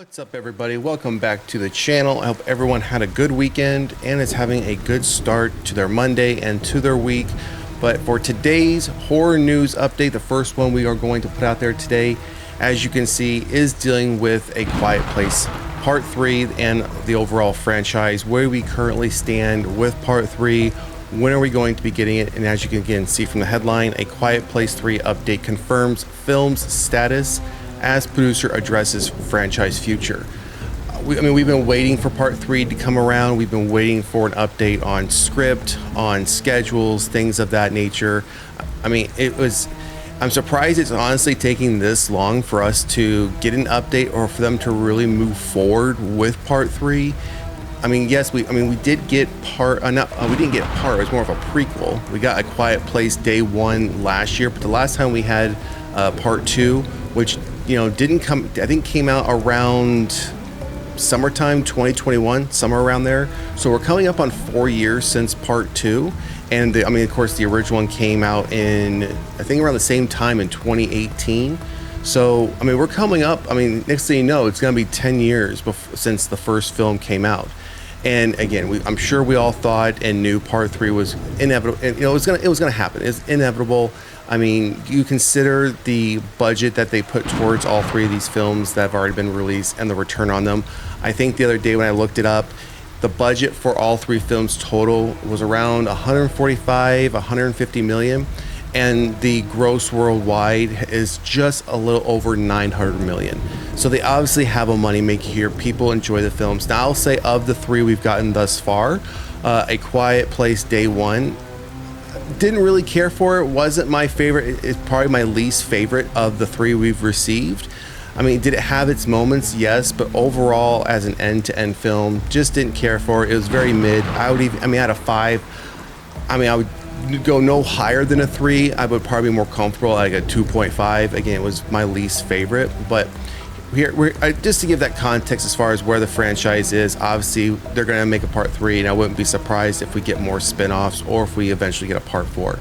What's up, everybody? Welcome back to the channel. I hope everyone had a good weekend and is having a good start to their Monday and to their week. But for today's horror news update, the first one we are going to put out there today, as you can see, is dealing with A Quiet Place Part 3 and the overall franchise, where we currently stand with Part 3. When are we going to be getting it? And as you can again see from the headline, A Quiet Place 3 update confirms film's status as producer addresses franchise future. We've been waiting for Part 3 to come around. We've been waiting for an update on script, on schedules, things of that nature. I'm surprised it's honestly taking this long for us to get an update or for them to really move forward with Part 3. Yes, we did get part, we didn't get part, it was more of a prequel. We got A Quiet Place Day 1 last year, but the last time we had Part 2, which didn't come, I think came out around summertime 2021, somewhere around there. So we're coming up on 4 years since Part 2. And of course, the original one came out in, I think around the same time in 2018. So, we're coming up, next thing you know, it's going to be 10 years since the first film came out. And again, I'm sure we all thought and knew Part 3 was inevitable. And, it was going to happen. It's inevitable. You consider the budget that they put towards all three of these films that have already been released and the return on them. I think the other day when I looked it up, the budget for all three films total was around 145, 150 million. And the gross worldwide is just a little over 900 million. So they obviously have a money maker here. People enjoy the films. Now I'll say of the three we've gotten thus far, A Quiet Place Day 1, didn't really care for it. Wasn't my favorite. It's probably my least favorite of the three we've received. Did it have its moments? Yes, but overall as an end-to-end film, just didn't care for it. It was very mid. Out of 5, I would go no higher than a 3. I would probably be more comfortable like a 2.5. Again, it was my least favorite, but just to give that context as far as where the franchise is, obviously they're going to make a Part 3, and I wouldn't be surprised if we get more spin-offs or if we eventually get a Part 4.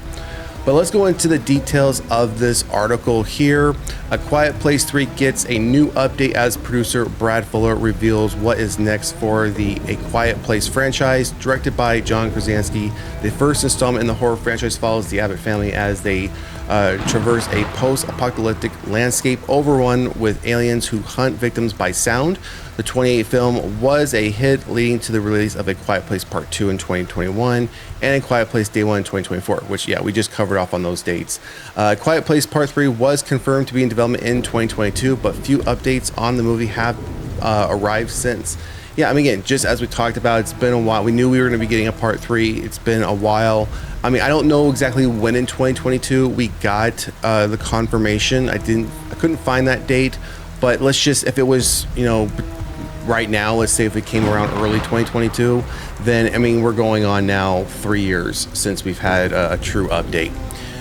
But let's go into the details of this article here. A Quiet Place 3 gets a new update as producer Brad Fuller reveals what is next for the A Quiet Place franchise. Directed by John Krasinski, the first installment in the horror franchise follows the Abbott family as they traverse a post-apocalyptic landscape overrun with aliens who hunt victims by sound. The 28 film was a hit, leading to the release of A Quiet Place Part 2 in 2021 and A Quiet Place Day 1 in 2024, which, we just covered off on those dates. Quiet Place Part 3 was confirmed to be in development in 2022, but few updates on the movie have arrived since. Again, just as we talked about, it's been a while. We knew we were going to be getting a Part 3. It's been a while. I don't know exactly when in 2022 we got the confirmation. I couldn't find that date, but let's just, if it was, right now, let's say if it came around early 2022, then, we're going on now 3 years since we've had a true update.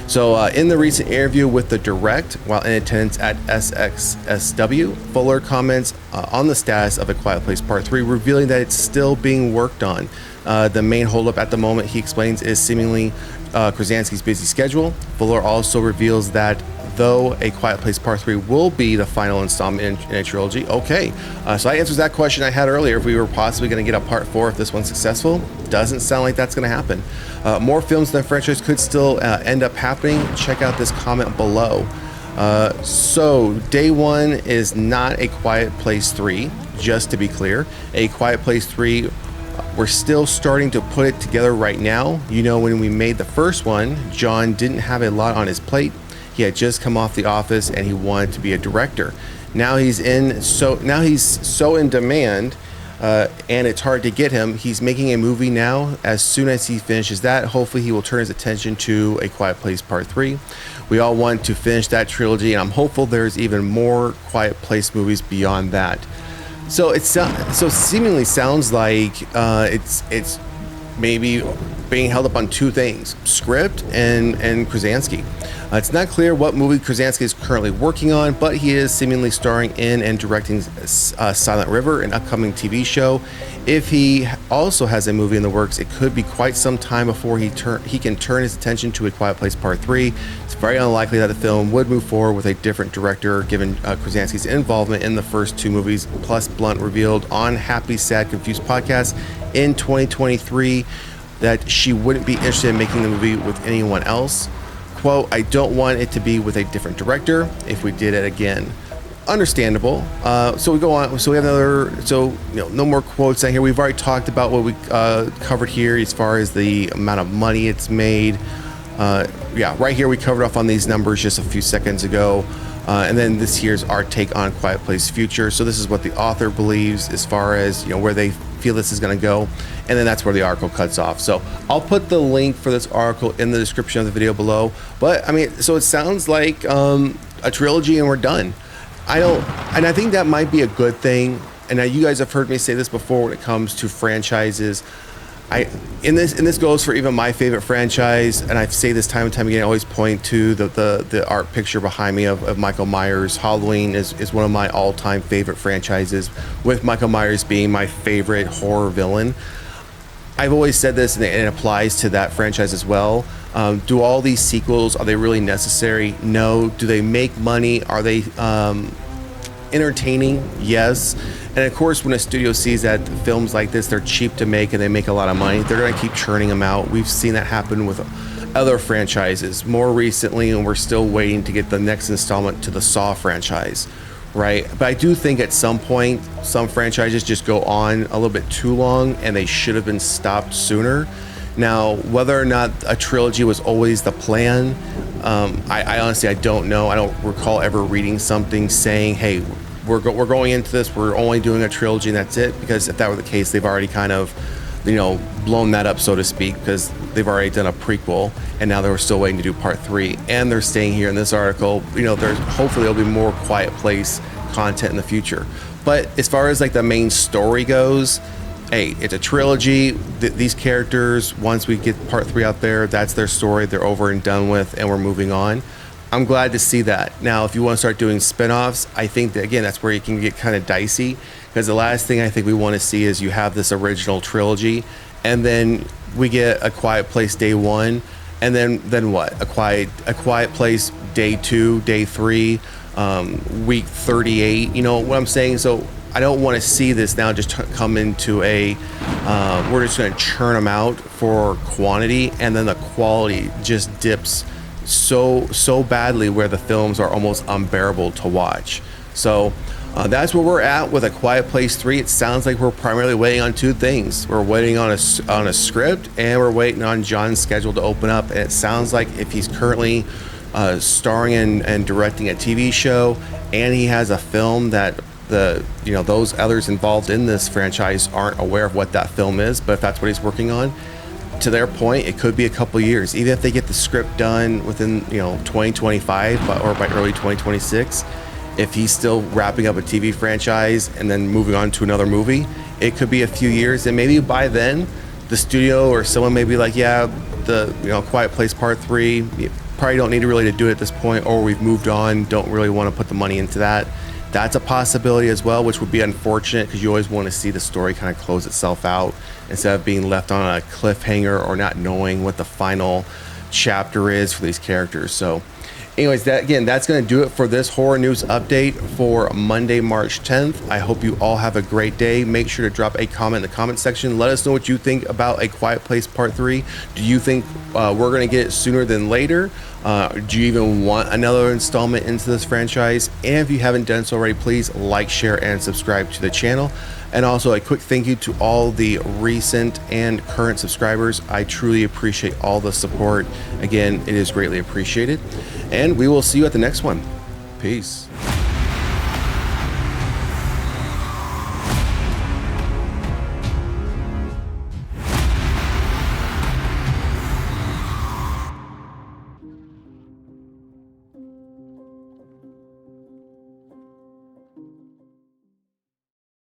So in the recent interview with The Direct, while in attendance at SXSW, Fuller comments on the status of A Quiet Place Part 3, revealing that it's still being worked on. The main holdup at the moment, he explains, is seemingly Krasinski's busy schedule. Fuller also reveals that though A Quiet Place Part 3 will be the final installment in a trilogy. Okay, so that answers that question I had earlier, if we were possibly going to get a Part 4 if this one's successful. Doesn't sound like that's going to happen. More films in the franchise could still end up happening. Check out this comment below. So Day 1 is not A Quiet Place 3, just to be clear. A Quiet Place 3, we're still starting to put it together right now. When we made the first one, John didn't have a lot on his plate. He had just come off The Office and he wanted to be a director. Now he's so in demand, and it's hard to get him. He's making a movie now. As soon as he finishes that, hopefully he will turn his attention to A Quiet Place Part 3. We all want to finish that trilogy, and I'm hopeful there's even more Quiet Place movies beyond that. So it seemingly sounds like it's maybe being held up on two things: script and Krasinski. It's not clear what movie Krasinski is currently working on, but he is seemingly starring in and directing Silent River, an upcoming TV show. If he also has a movie in the works, it could be quite some time before he can turn his attention to A Quiet Place Part 3. It's very unlikely that the film would move forward with a different director, given Krasinski's involvement in the first two movies. Plus, Blunt revealed on Happy, Sad, Confused podcast in 2023 that she wouldn't be interested in making the movie with anyone else. Quote, "I don't want it to be with a different director if we did it again." Understandable. So we go on. So we have another. So no more quotes on here. We've already talked about what we covered here as far as the amount of money it's made. Yeah, right here we covered off on these numbers just a few seconds ago. And then this here's our take on Quiet Place future. So this is what the author believes as far as where they feel this is going to go, and then that's where the article cuts off. So I'll put the link for this article in the description of the video below. But I mean, so it sounds like a trilogy and we're done. And I think that might be a good thing. And now you guys have heard me say this before when it comes to franchises. And this goes for even my favorite franchise, and I say this time and time again. I always point to the art picture behind me of Michael Myers. Halloween is one of my all-time favorite franchises, with Michael Myers being my favorite horror villain. I've always said this, and it applies to that franchise as well. Do all these sequels, are they really necessary? No. Do they make money? Are they entertaining? Yes. And of course, when a studio sees that films like this, they're cheap to make and they make a lot of money, they're going to keep churning them out. We've seen that happen with other franchises more recently, and we're still waiting to get the next installment to the Saw franchise, right? But I do think at some point, some franchises just go on a little bit too long and they should have been stopped sooner. Now, whether or not a trilogy was always the plan, I honestly, I don't know. I don't recall ever reading something saying, hey, we're going into this, we're only doing a trilogy and that's it. Because if that were the case, they've already kind of, blown that up, so to speak, because they've already done a prequel and now they're still waiting to do part 3. And they're staying here in this article, there's hopefully there'll be more Quiet Place content in the future. But as far as like the main story goes, hey, it's a trilogy. These characters, once we get part 3 out there, that's their story. They're over and done with, and we're moving on. I'm glad to see that. Now, if you want to start doing spin-offs, I think that, again, that's where you can get kind of dicey, because the last thing I think we want to see is you have this original trilogy, and then we get A Quiet Place Day 1, and then what? A Quiet Place Day 2, Day 3, week 38. You know what I'm saying? So I don't want to see this now just come into we're just going to churn them out for quantity, and then the quality just dips so badly where the films are almost unbearable to watch. So that's where we're at with A Quiet Place 3. It sounds like we're primarily waiting on two things. We're waiting on a script, and we're waiting on John's schedule to open up. And it sounds like if he's currently starring and directing a TV show, and he has a film that those others involved in this franchise aren't aware of what that film is, but if that's what he's working on, to their point, it could be a couple years. Even if they get the script done within 2025 or by early 2026, if he's still wrapping up a TV franchise and then moving on to another movie, it could be a few years. And maybe by then the studio or someone may be like, yeah, the Quiet Place Part 3, you probably don't need really to do it at this point, or we've moved on, don't really want to put the money into that. That's a possibility as well, which would be unfortunate, because you always want to see the story kind of close itself out instead of being left on a cliffhanger or not knowing what the final chapter is for these characters. So anyways, that's going to do it for this horror news update for Monday, March 10th. I hope you all have a great day. Make sure to drop a comment in the comment section. Let us know what you think about A Quiet Place Part 3. Do you think we're going to get it sooner than later? Do you even want another installment into this franchise? And if you haven't done so already, please like, share, and subscribe to the channel. And also a quick thank you to all the recent and current subscribers. I truly appreciate all the support. Again, it is greatly appreciated. And we will see you at the next one. Peace.